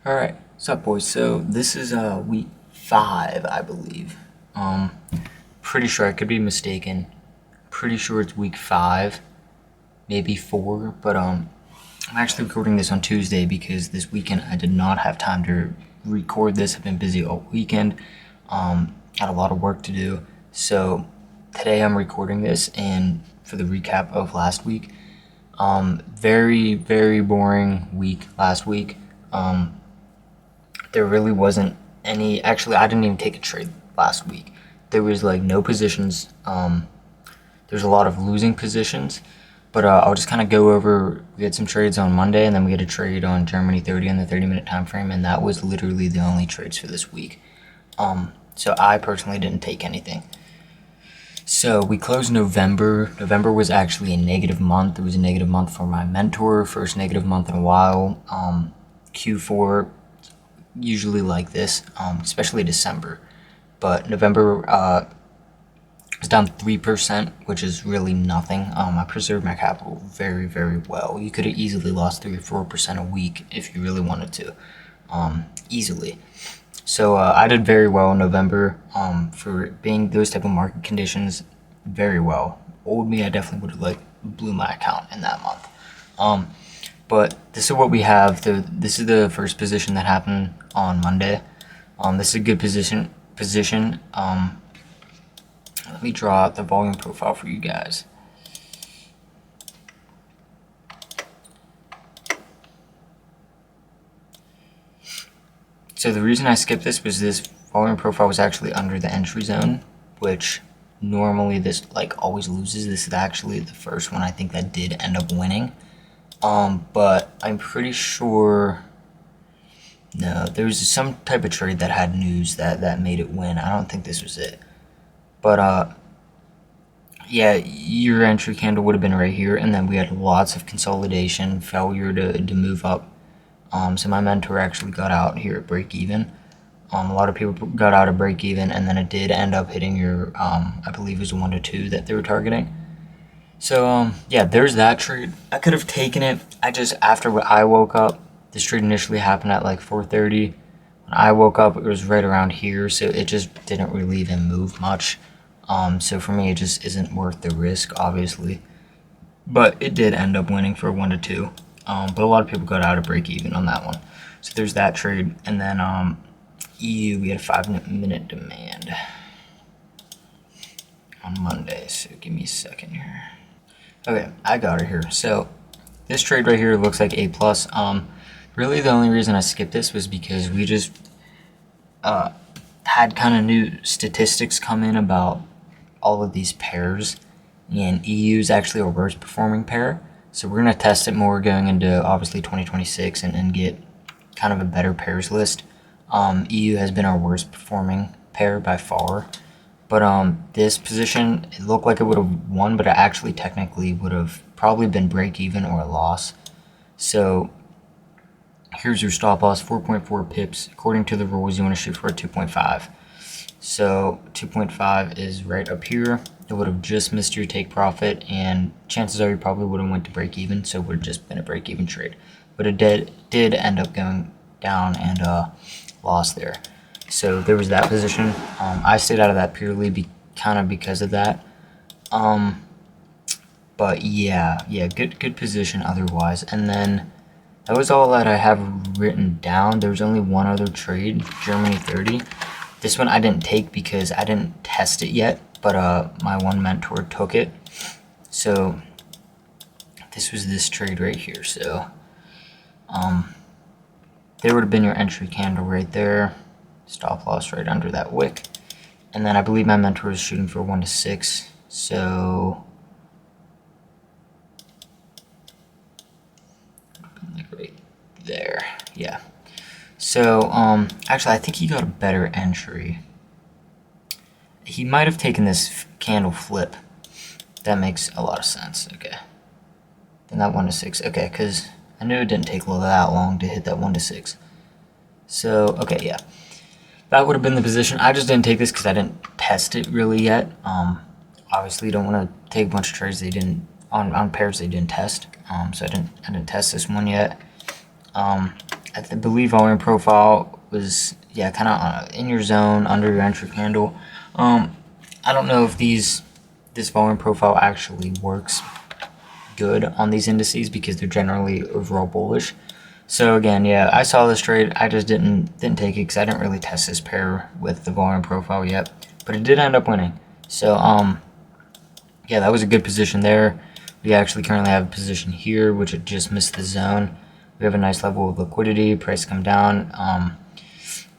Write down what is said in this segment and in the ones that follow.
Alright, what's up boys? So this is week 5, I believe. Pretty sure, I could be mistaken. Pretty sure it's week 5, maybe 4, but I'm actually recording this on Tuesday because this weekend I did not have time to record this. I've been busy all weekend. Had a lot of work to do. So today I'm recording this and for the recap of last week. Very, very boring week last week. There really wasn't any. Actually, I didn't even take a trade last week. There was like no positions. There's a lot of losing positions, but I'll just kind of go over. We had some trades on Monday, and then we had a trade on Germany 30 in the 30-minute time frame, and that was literally the only trades for this week. So I personally didn't take anything. So we closed November. November was actually a negative month. It was a negative month for my mentor, first negative month in a while. Q4 usually like this, especially December. But November was down 3%, which is really nothing. I preserved my capital very, very well. You could have easily lost 3 or 4% a week if you really wanted to, easily. So I did very well in November for being those type of market conditions. Very well. Old me, I definitely would have like blew my account in that month. But this is what we have. This is the first position that happened on Monday. This is a good position. Let me draw out the volume profile for you guys. So the reason I skipped this was this volume profile was actually under the entry zone, which normally this like always loses. This is actually the first one I think that did end up winning. But I'm pretty sure, no, there was some type of trade that had news that made it win. I don't think this was it. But, yeah, your entry candle would have been right here, and then we had lots of consolidation, failure to move up. So my mentor actually got out here at break even. A lot of people got out at break even, and then it did end up hitting your, I believe it was 1 to 2 that they were targeting. So, yeah, there's that trade. I could have taken it. After I woke up, this trade initially happened at like 4:30. When I woke up, it was right around here, so it just didn't really even move much. So for me, it just isn't worth the risk, obviously. But it did end up winning for 1 to 2. But a lot of people got out of break even on that one. So there's that trade. And then EU, we had a 5-minute demand on Monday. So give me a second here. Okay, I got it here. So this trade right here looks like A+. Really the only reason I skipped this was because we just had kind of new statistics come in about all of these pairs, and EU is actually our worst performing pair. So we're going to test it more going into obviously 2026 and get kind of a better pairs list. EU has been our worst performing pair by far. But this position, it looked like it would have won, but it actually technically would have probably been break even or a loss. So here's your stop loss, 4.4 pips. According to the rules, you want to shoot for a 2.5. So 2.5 is right up here. It would have just missed your take profit, and chances are you probably would have went to break even, so it would have just been a break even trade. But it did end up going down and lost there. So there was that position. I stayed out of that purely kind of because of that. But yeah, good position otherwise. And then that was all that I have written down. There was only one other trade, Germany 30. This one I didn't take because I didn't test it yet, but my one mentor took it. So this was this trade right here. So there would have been your entry candle right there. Stop loss right under that wick. And then I believe my mentor was shooting for 1 to 6. So like right there. Yeah. So actually I think he got a better entry. He might have taken this candle flip. That makes a lot of sense. Okay. Then that 1 to 6. Okay, because I knew it didn't take that long to hit that 1 to 6. So okay, yeah. That would have been the position. I just didn't take this because I didn't test it really yet. Obviously, you don't want to take a bunch of trades they didn't on pairs they didn't test. So I didn't test this one yet. believe volume profile was, yeah, kind of in your zone under your entry candle. I don't know if this volume profile actually works good on these indices because they're generally overall bullish. So again, yeah, I saw this trade. I just didn't take it because I didn't really test this pair with the volume profile yet, but it did end up winning. So yeah, that was a good position there. We actually currently have a position here, which it just missed the zone. We have a nice level of liquidity. Price come down.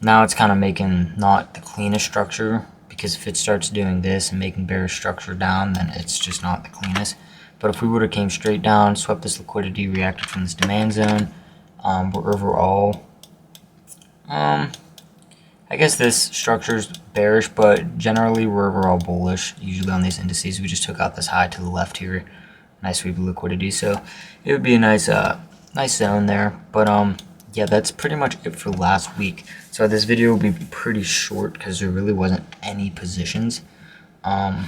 Now it's kind of making not the cleanest structure, because if it starts doing this and making bearish structure down, then it's just not the cleanest. But if we would have came straight down, swept this liquidity, reacted from this demand zone, we're overall, I guess this structure is bearish, but generally we're overall bullish. Usually on these indices, we just took out this high to the left here, nice sweep of liquidity. So it would be a nice, nice zone there. But yeah, that's pretty much it for last week. So this video will be pretty short because there really wasn't any positions. And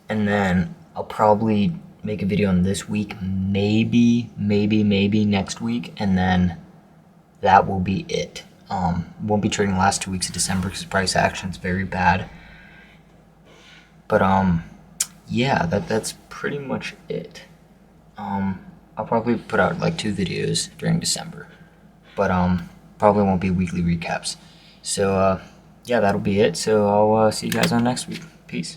then I'll probably make a video on this week, maybe next week, and then that will be it. Won't be trading the last 2 weeks of December because price action is very bad. But yeah, that's pretty much it. I'll probably put out like 2 videos during December, but probably won't be weekly recaps. So yeah, that'll be it. So I'll see you guys on next week. Peace.